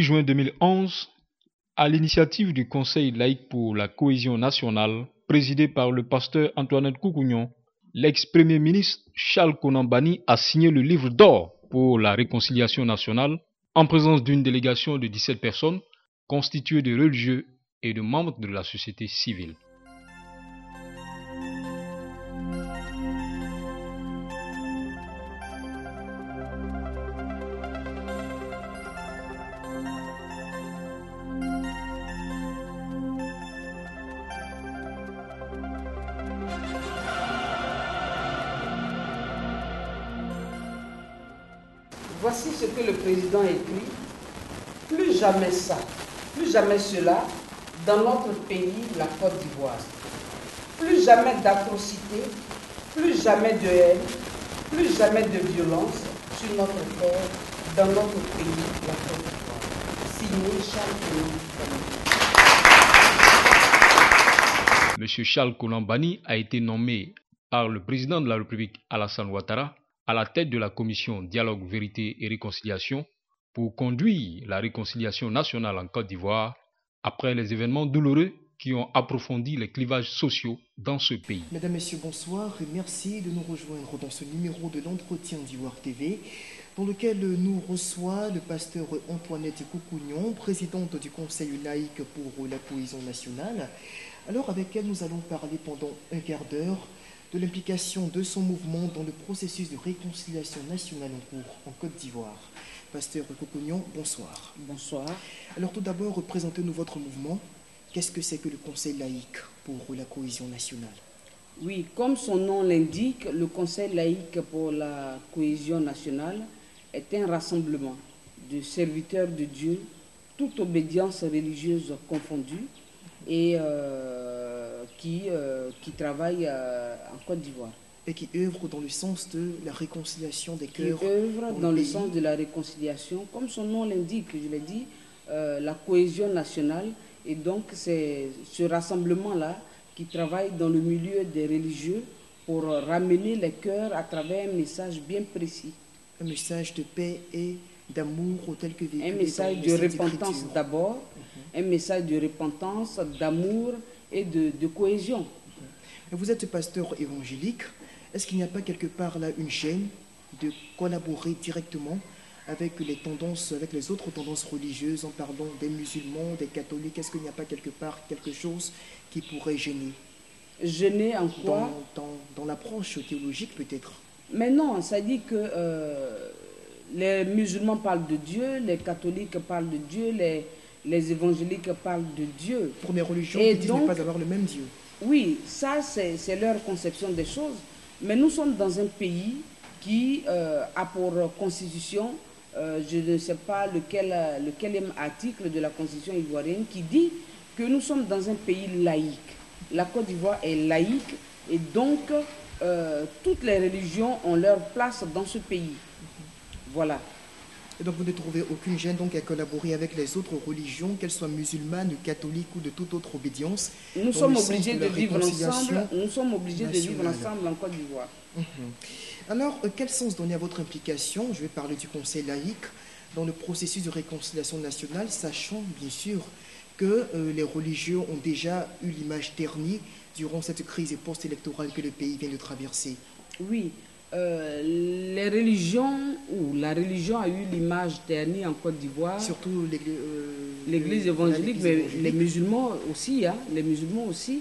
juin 2011, à l'initiative du Conseil laïque pour la cohésion nationale, présidé par le pasteur Antoinette Koukounion, l'ex-premier ministre Charles Konan Banny a signé le livre d'or pour la réconciliation nationale en présence d'une délégation de 17 personnes constituée de religieux et de membres de la société civile. Voici ce que le président écrit. Plus jamais ça, plus jamais cela dans notre pays, la Côte d'Ivoire. Plus jamais d'atrocités, plus jamais de haine, plus jamais de violence sur notre terre, dans notre pays, la Côte d'Ivoire. Signé Charles Konan Banny. M. Charles Konan Banny a été nommé par le président de la République Alassane Ouattara à la tête de la commission Dialogue, Vérité et Réconciliation pour conduire la réconciliation nationale en Côte d'Ivoire après les événements douloureux qui ont approfondi les clivages sociaux dans ce pays. Mesdames, Messieurs, bonsoir et merci de nous rejoindre dans ce numéro de l'entretien d'Ivoire TV dans lequel nous reçoit le pasteur Antoinette Koukounion, présidente du Conseil laïque pour la cohésion nationale, alors avec elle nous allons parler pendant un quart d'heure de l'implication de son mouvement dans le processus de réconciliation nationale en cours en Côte d'Ivoire. Pasteur Koukounion, bonsoir. Bonsoir. Alors tout d'abord, présentez-nous votre mouvement. Qu'est-ce que c'est que le Conseil laïque pour la cohésion nationale? Oui, comme son nom l'indique, le Conseil laïque pour la cohésion nationale est un rassemblement de serviteurs de Dieu, toute obédience religieuse confondue, et qui travaille en Côte d'Ivoire. Et qui œuvre dans le sens de la réconciliation des cœurs. Qui œuvre dans le sens de la réconciliation, comme son nom l'indique, je l'ai dit, la cohésion nationale. Et donc c'est ce rassemblement-là qui travaille dans le milieu des religieux pour ramener les cœurs à travers un message bien précis. Un message de paix et d'amour tel que véhiculé. Un message de repentance d'abord, un message de repentance, d'amour et de cohésion. Vous êtes pasteur évangélique. Est-ce qu'il n'y a pas quelque part là une chaîne de collaborer directement avec les tendances, avec les autres tendances religieuses en parlant des musulmans, des catholiques? Est-ce qu'il n'y a pas quelque part quelque chose qui pourrait gêner? Gêner en quoi? Dans l'approche théologique peut-être. Mais non, ça dit que les musulmans parlent de Dieu, les catholiques parlent de Dieu, les évangéliques parlent de Dieu. Pour des religions qui disent ne pas avoir le même Dieu. Oui, ça c'est leur conception des choses. Mais nous sommes dans un pays qui a pour constitution, je ne sais pas lequel article de la constitution ivoirienne, qui dit que nous sommes dans un pays laïque. La Côte d'Ivoire est laïque et donc toutes les religions ont leur place dans ce pays. Voilà. Et donc vous ne trouvez aucune gêne donc à collaborer avec les autres religions, qu'elles soient musulmanes, catholiques ou de toute autre obédience. Nous sommes obligés de vivre ensemble. Nous sommes obligés de vivre ensemble en Côte d'Ivoire. Alors, quel sens donner à votre implication? Je vais parler du Conseil laïque dans le processus de réconciliation nationale, sachant bien sûr que les religieux ont déjà eu l'image ternie durant cette crise post-électorale que le pays vient de traverser. Oui. Les religions, ou la religion a eu l'image ternie en Côte d'Ivoire. Surtout l'église évangélique, mais les musulmans aussi, hein, les musulmans aussi.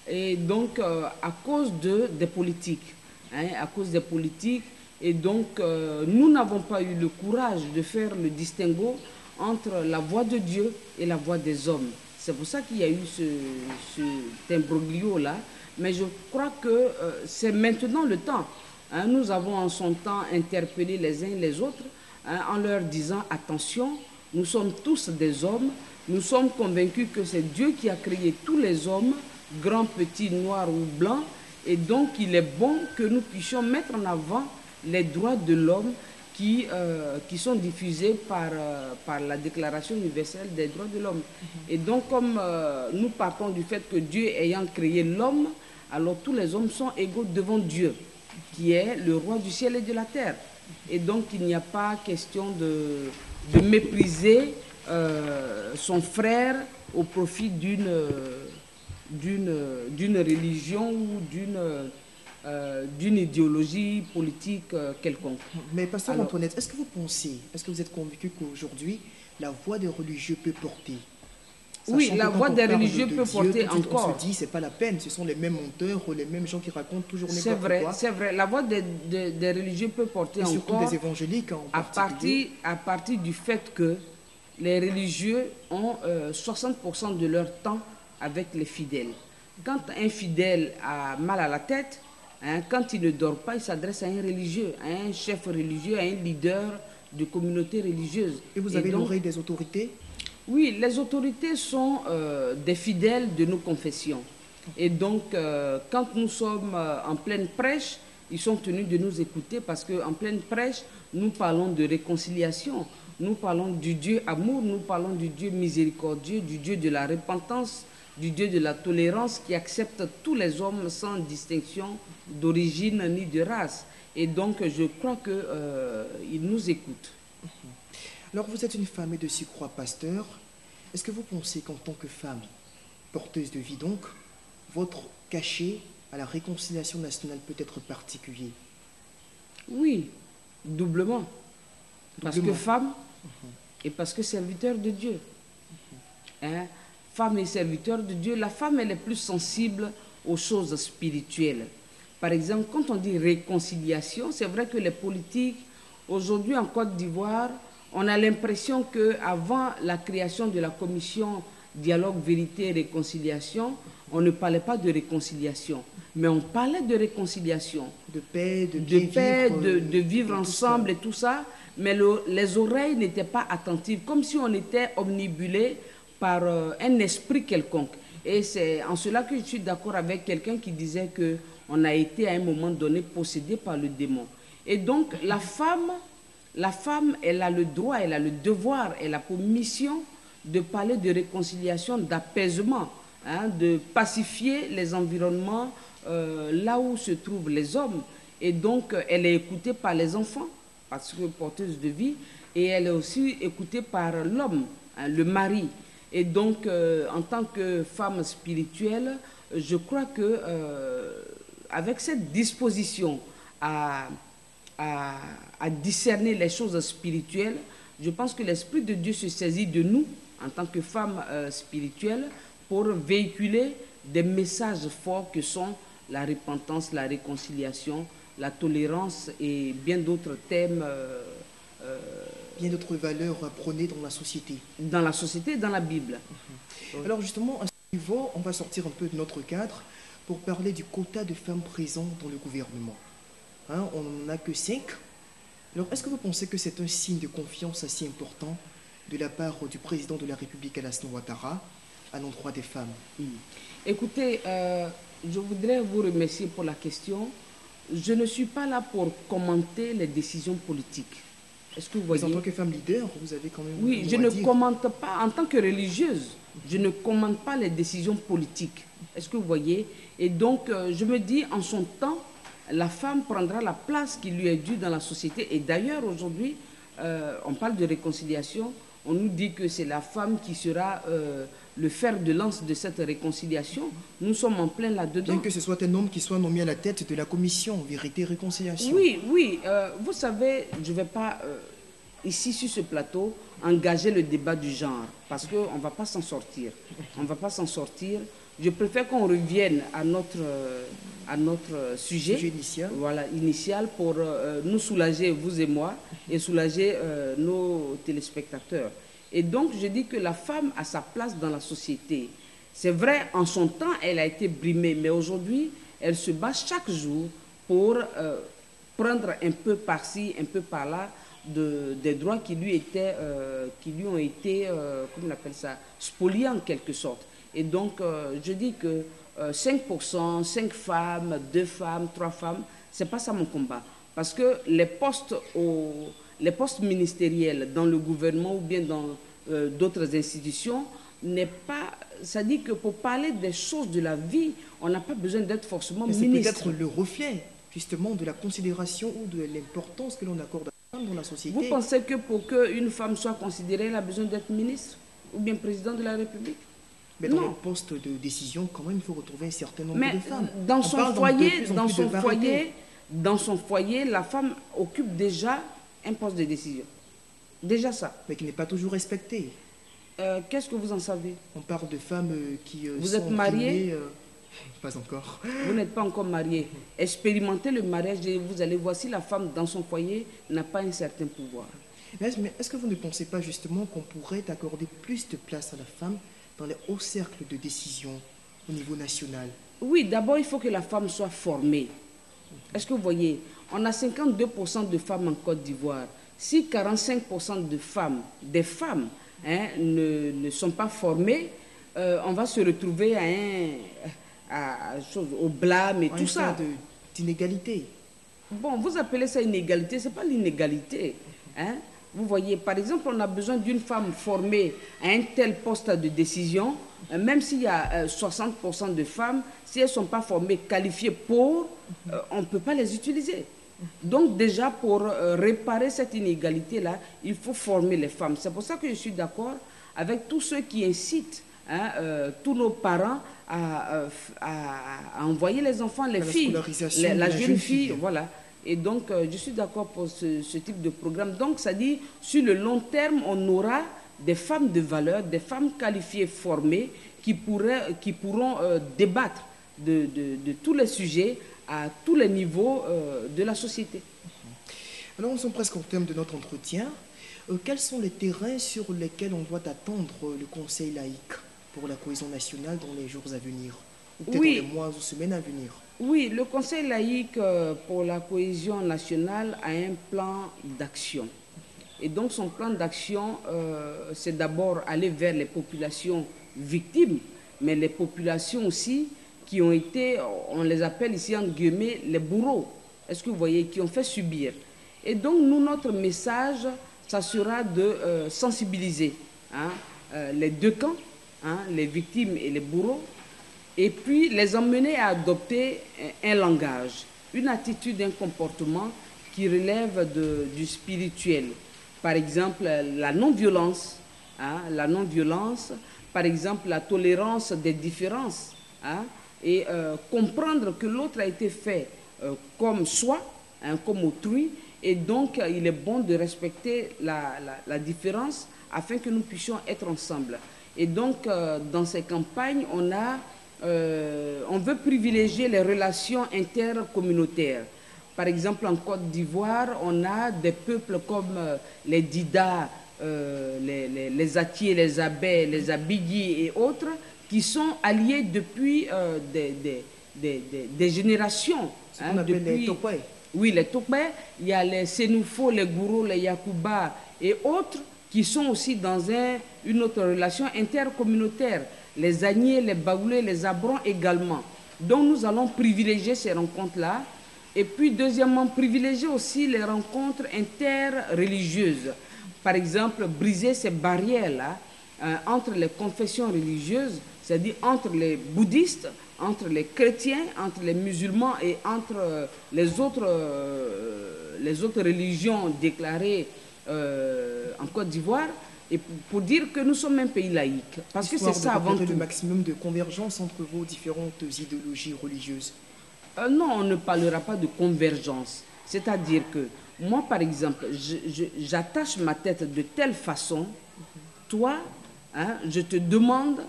Et donc, à cause des politiques, hein, à cause des politiques, et donc, nous n'avons pas eu le courage de faire le distinguo entre la voix de Dieu et la voix des hommes. C'est pour ça qu'il y a eu cet imbroglio-là. Mais je crois que c'est maintenant le temps. Hein, nous avons en son temps interpellé les uns les autres en leur disant attention, nous sommes tous des hommes, nous sommes convaincus que c'est Dieu qui a créé tous les hommes, grands, petits, noirs ou blancs, et donc il est bon que nous puissions mettre en avant les droits de l'homme qui sont diffusés par la Déclaration universelle des droits de l'homme. Et donc comme nous partons du fait que Dieu ayant créé l'homme, alors tous les hommes sont égaux devant Dieu, qui est le roi du ciel et de la terre. Et donc, il n'y a pas question de mépriser son frère au profit d'une religion ou d'une idéologie politique quelconque. Mais pasteur Antoinette, est-ce que vous pensez, est-ce que vous êtes convaincu qu'aujourd'hui, la voix des religieux peut porter? Oui, la voix des religieux peut porter encore. On se dit, c'est pas la peine, ce sont les mêmes menteurs ou les mêmes gens qui racontent toujours n'importe quoi. C'est vrai, la voix des religieux peut porter encore. Surtout des évangéliques en particulier. À partir du fait que les religieux ont 60% de leur temps avec les fidèles. Quand un fidèle a mal à la tête, quand il ne dort pas, il s'adresse à un religieux, à un chef religieux, à un leader de communauté religieuse. Et vous avez l'oreille des autorités? Oui, les autorités sont des fidèles de nos confessions. Et donc, quand nous sommes en pleine prêche, ils sont tenus de nous écouter parce qu'en pleine prêche, nous parlons de réconciliation, nous parlons du Dieu amour, nous parlons du Dieu miséricordieux, du Dieu de la repentance, du Dieu de la tolérance qui accepte tous les hommes sans distinction d'origine ni de race. Et donc, je crois qu'ils nous écoutent. Alors, vous êtes une femme et de surcroît pasteur. Est-ce que vous pensez qu'en tant que femme, porteuse de vie donc, votre cachet à la réconciliation nationale peut être particulier? Oui, doublement. Parce que femme et parce que serviteur de Dieu. Femme et serviteur de Dieu, la femme elle est plus sensible aux choses spirituelles. Par exemple, quand on dit réconciliation, c'est vrai que les politiques, aujourd'hui en Côte d'Ivoire, on a l'impression qu'avant la création de la commission Dialogue, Vérité et Réconciliation, on ne parlait pas de réconciliation, mais on parlait de réconciliation. De paix, de vivre ensemble et tout ça, mais les oreilles n'étaient pas attentives, comme si on était omnibulé par un esprit quelconque. Et c'est en cela que je suis d'accord avec quelqu'un qui disait qu'on a été à un moment donné possédé par le démon. Et donc la femme, elle a le droit, elle a le devoir, elle a pour mission de parler de réconciliation, d'apaisement, de pacifier les environnements là où se trouvent les hommes. Et donc, elle est écoutée par les enfants, parce que porteuse de vie, et elle est aussi écoutée par l'homme, le mari. Et donc, en tant que femme spirituelle, je crois que avec cette disposition à discerner les choses spirituelles, je pense que l'Esprit de Dieu se saisit de nous, en tant que femmes spirituelles, pour véhiculer des messages forts que sont la repentance, la réconciliation, la tolérance et bien d'autres thèmes. Bien d'autres valeurs prônées dans la société. Dans la société et dans la Bible. Alors justement, à ce niveau, on va sortir un peu de notre cadre pour parler du quota de femmes présentes dans le gouvernement. On n'en a que 5. Alors, est-ce que vous pensez que c'est un signe de confiance assez important de la part du président de la République, Alassane Ouattara, à l'endroit des femmes? Écoutez, je voudrais vous remercier pour la question. Je ne suis pas là pour commenter les décisions politiques. Est-ce que vous voyez? Mais en tant que femme leader, vous avez quand même... Oui, je ne commente pas, en tant que religieuse, je ne commente pas les décisions politiques. Est-ce que vous voyez? Et donc, je me dis, en son temps, la femme prendra la place qui lui est due dans la société. Et d'ailleurs, aujourd'hui, on parle de réconciliation. On nous dit que c'est la femme qui sera le fer de lance de cette réconciliation. Nous sommes en plein là-dedans. Bien que ce soit un homme qui soit nommé à la tête de la commission Vérité et Réconciliation. Oui, oui. Vous savez, je ne vais pas, ici, sur ce plateau, engager le débat du genre. Parce qu'on ne va pas s'en sortir. On ne va pas s'en sortir. Je préfère qu'on revienne à notre sujet initial. Voilà, initial, pour nous soulager, vous et moi, et soulager nos téléspectateurs. Et donc, je dis que la femme a sa place dans la société. C'est vrai, en son temps, elle a été brimée, mais aujourd'hui, elle se bat chaque jour pour prendre un peu par-ci, un peu par-là, des droits qui lui ont été, comment on appelle ça, spoliés en quelque sorte. Et donc, je dis que 5%, 5 femmes, 2 femmes, 3 femmes, ce n'est pas ça mon combat. Parce que les postes ministériels dans le gouvernement ou bien dans d'autres institutions, n'est pas... Ça dit que pour parler des choses de la vie, on n'a pas besoin d'être forcément ministre. C'est peut-être le reflet, justement, de la considération ou de l'importance que l'on accorde à la femme dans la société. Vous pensez que pour qu'une femme soit considérée, elle a besoin d'être ministre ou bien président de la République? Mais dans les postes de décision, quand même, il faut retrouver un certain nombre de femmes. Dans son foyer, la femme occupe déjà un poste de décision. Déjà ça. Mais qui n'est pas toujours respecté. Qu'est-ce que vous en savez? On parle de femmes qui vous sont êtes mariée? Pas encore. Vous n'êtes pas encore mariée. Expérimentez le mariage et vous allez voir si la femme dans son foyer n'a pas un certain pouvoir. Mais est-ce que vous ne pensez pas justement qu'on pourrait accorder plus de place à la femme dans les hauts cercles de décision au niveau national? Oui, d'abord, il faut que la femme soit formée. Est-ce que vous voyez, on a 52% de femmes en Côte d'Ivoire. Si 45% des femmes ne sont pas formées, on va se retrouver au blâme et tout ça. D'inégalité. Bon, vous appelez ça inégalité, ce n'est pas l'inégalité. Hein? Vous voyez, par exemple, on a besoin d'une femme formée à un tel poste de décision, même s'il y a 60% de femmes, si elles ne sont pas formées, qualifiées pour, on ne peut pas les utiliser. Donc déjà, pour réparer cette inégalité-là, il faut former les femmes. C'est pour ça que je suis d'accord avec tous ceux qui incitent tous nos parents à envoyer les enfants, les filles, la jeune fille, voilà. Et donc, je suis d'accord pour ce type de programme. Donc, ça dit, sur le long terme, on aura des femmes de valeur, des femmes qualifiées, formées, qui pourront débattre de tous les sujets à tous les niveaux de la société. Alors, nous sommes presque au terme de notre entretien. Quels sont les terrains sur lesquels on doit attendre le Conseil laïque pour la cohésion nationale dans les jours à venir, ou peut-être dans les mois ou semaines à venir? Oui, le Conseil laïque pour la cohésion nationale a un plan d'action. Et donc son plan d'action, c'est d'abord aller vers les populations victimes, mais les populations aussi qui ont été, on les appelle ici en guillemets, les bourreaux. Est-ce que vous voyez, qui ont fait subir. Et donc nous, notre message, ça sera de sensibiliser les deux camps, les victimes et les bourreaux, et puis les emmener à adopter un langage, une attitude, un comportement qui relève du spirituel. Par exemple, la non-violence, par exemple, la tolérance des différences, et comprendre que l'autre a été fait comme soi, comme autrui, et donc il est bon de respecter la différence afin que nous puissions être ensemble. Et donc, dans ces campagnes, on veut privilégier les relations intercommunautaires. Par exemple, en Côte d'Ivoire, on a des peuples comme les Dida, les Atiers, les Abè, les Abigui et autres, qui sont alliés depuis des générations. Ce qu'on appelle les Tokwe. Oui, les Tokwe. Il y a les Sénoufo, les Gouro, les Yakuba et autres qui sont aussi dans une autre relation intercommunautaire. Les Agniers, les Baoulés, les Abrons également. Donc nous allons privilégier ces rencontres-là. Et puis deuxièmement, privilégier aussi les rencontres interreligieuses. Par exemple, briser ces barrières-là entre les confessions religieuses, c'est-à-dire entre les bouddhistes, entre les chrétiens, entre les musulmans et entre les autres religions déclarées en Côte d'Ivoire, et pour dire que nous sommes un pays laïque. Parce que c'est ça avant tout. Le maximum de convergence entre vos différentes idéologies religieuses. Non, on ne parlera pas de convergence. C'est-à-dire que moi, par exemple, j'attache ma tête de telle façon, toi, je te demande,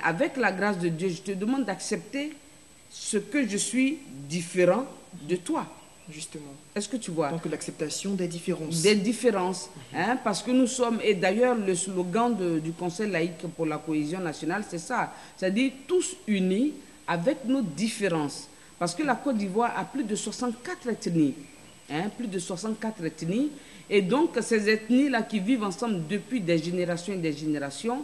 avec la grâce de Dieu, je te demande d'accepter ce que je suis différent de toi. Justement. Est-ce que tu vois? Donc l'acceptation des différences. Des différences. Parce que nous sommes, et d'ailleurs le slogan du Conseil laïque pour la cohésion nationale, c'est ça. C'est-à-dire tous unis avec nos différences. Parce que la Côte d'Ivoire a plus de 64 ethnies. Plus de 64 ethnies. Et donc ces ethnies-là qui vivent ensemble depuis des générations et des générations,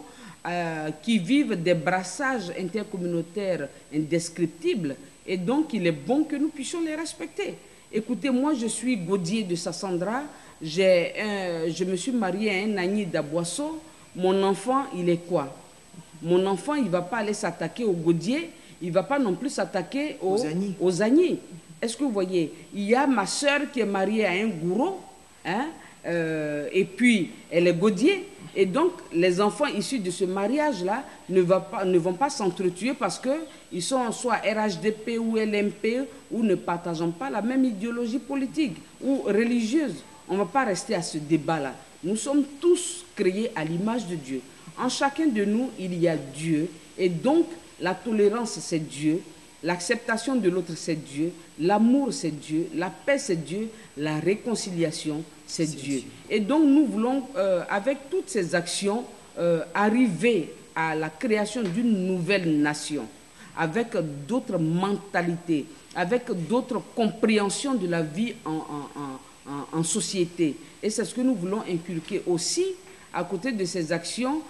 qui vivent des brassages intercommunautaires indescriptibles. Et donc il est bon que nous puissions les respecter. Écoutez, moi je suis Godier de Sassandra, je me suis mariée à un Agni d'Aboisseau. Mon enfant, il est quoi? Mon enfant, il ne va pas aller s'attaquer aux Godier, il ne va pas non plus s'attaquer aux Agni. Est-ce que vous voyez? Il y a ma soeur qui est mariée à un Gouro, et puis elle est gaudier. Et donc, les enfants issus de ce mariage-là ne vont pas s'entretuer parce qu'ils sont soit RHDP ou LMP ou ne partageant pas la même idéologie politique ou religieuse. On ne va pas rester à ce débat-là. Nous sommes tous créés à l'image de Dieu. En chacun de nous, il y a Dieu. Et donc, la tolérance, c'est Dieu. L'acceptation de l'autre, c'est Dieu. L'amour, c'est Dieu. La paix, c'est Dieu. La réconciliation, c'est Dieu. Et donc, nous voulons, avec toutes ces actions, arriver à la création d'une nouvelle nation, avec d'autres mentalités, avec d'autres compréhensions de la vie en société. Et c'est ce que nous voulons inculquer aussi. À côté de ces actions,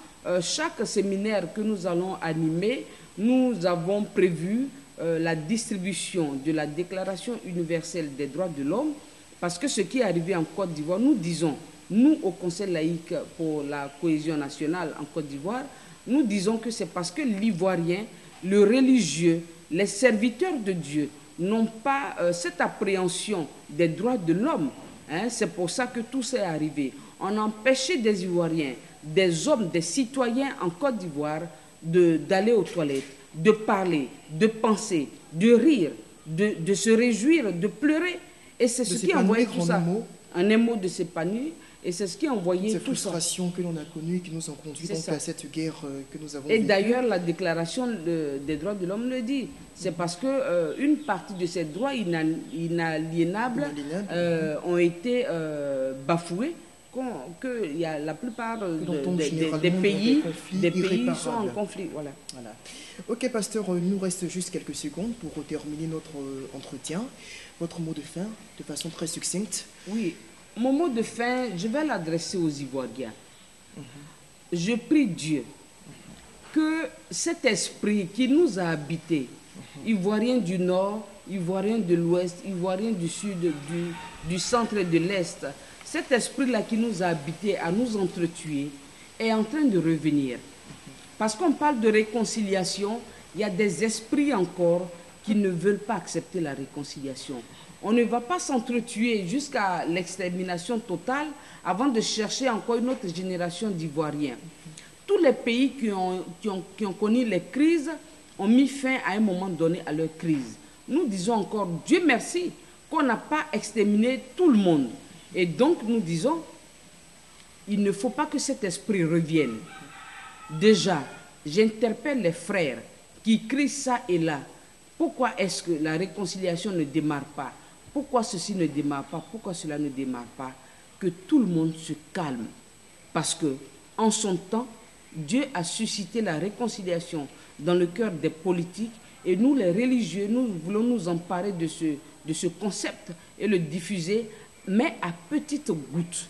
chaque séminaire que nous allons animer, nous avons prévu la distribution de la Déclaration universelle des droits de l'homme, parce que ce qui est arrivé en Côte d'Ivoire, nous disons, nous au Conseil laïque pour la cohésion nationale en Côte d'Ivoire, nous disons que c'est parce que l'Ivoirien, le religieux, les serviteurs de Dieu n'ont pas cette appréhension des droits de l'homme. Hein, c'est pour ça que tout ça est arrivé. On a empêché des Ivoiriens, des hommes, des citoyens en Côte d'Ivoire d'aller aux toilettes, de parler, de penser, de rire, de se réjouir, de pleurer. Et c'est ce qui a envoyé tout ça. Un émot de s'épanouir. Et c'est ce qui a envoyé ces tout ça. frustrations que l'on a connues et qui nous ont conduit donc à cette guerre que nous avons Et vécue. d'ailleurs, la Déclaration des droits de l'homme le dit. C'est parce qu'une partie de ces droits inaliénables ont été bafoués que y a la plupart des pays sont en conflit. Voilà. Ok, pasteur, il nous reste juste quelques secondes pour terminer notre entretien. Votre mot de fin, de façon très succincte. Oui, mon mot de fin, je vais l'adresser aux Ivoiriens. Je prie Dieu que cet esprit qui nous a habités, Ivoiriens du Nord, Ivoiriens de l'Ouest, Ivoiriens du Sud, du Centre et de l'Est, cet esprit-là qui nous a habités à nous entretuer est en train de revenir. Parce qu'on parle de réconciliation, il y a des esprits encore qui ne veulent pas accepter la réconciliation. On ne va pas s'entretuer jusqu'à l'extermination totale avant de chercher encore une autre génération d'Ivoiriens. Tous les pays qui ont connu les crises ont mis fin à un moment donné à leur crise. Nous disons encore, Dieu merci, qu'on n'a pas exterminé tout le monde. Et donc nous disons, il ne faut pas que cet esprit revienne. Déjà, j'interpelle les frères qui crient ça et là. Pourquoi est-ce que la réconciliation ne démarre pas? Pourquoi ceci ne démarre pas? Pourquoi cela ne démarre pas? Que tout le monde se calme. Parce que, en son temps, Dieu a suscité la réconciliation dans le cœur des politiques et nous, les religieux, nous voulons nous emparer de ce concept et le diffuser, mais à petites gouttes.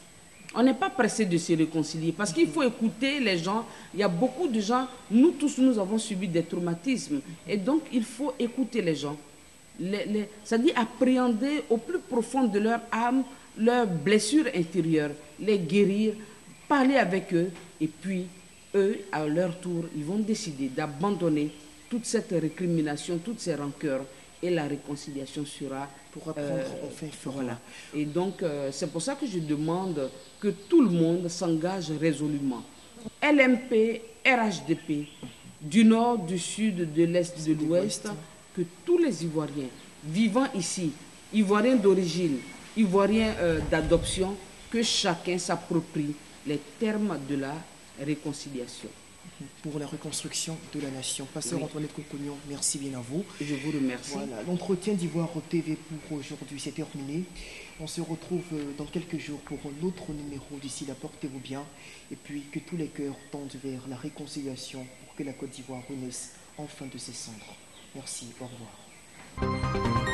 On n'est pas pressé de se réconcilier parce qu'il faut écouter les gens. Il y a beaucoup de gens, nous tous, nous avons subi des traumatismes. Et donc, il faut écouter les gens. C'est-à-dire appréhender au plus profond de leur âme, leurs blessures intérieures, les guérir, parler avec eux. Et puis, eux, à leur tour, ils vont décider d'abandonner toute cette récrimination, toutes ces rancœurs. Et la réconciliation sera... Pour apprendre enfin format. Voilà. Et donc, c'est pour ça que je demande que tout le monde s'engage résolument. LMP, RHDP, du Nord, du Sud, de l'Est, de l'Ouest, que tous les Ivoiriens vivant ici, Ivoiriens d'origine, Ivoiriens d'adoption, que chacun s'approprie les termes de la réconciliation. Pour la reconstruction de la nation. Pasteur Antoinette Koukouignon, merci bien à vous. Je vous remercie. Voilà, l'entretien d'Ivoire TV pour aujourd'hui, c'est terminé. On se retrouve dans quelques jours pour un autre numéro. D'ici là, portez-vous bien. Et puis, que tous les cœurs tendent vers la réconciliation pour que la Côte d'Ivoire renaisse enfin de ses cendres. Merci, au revoir.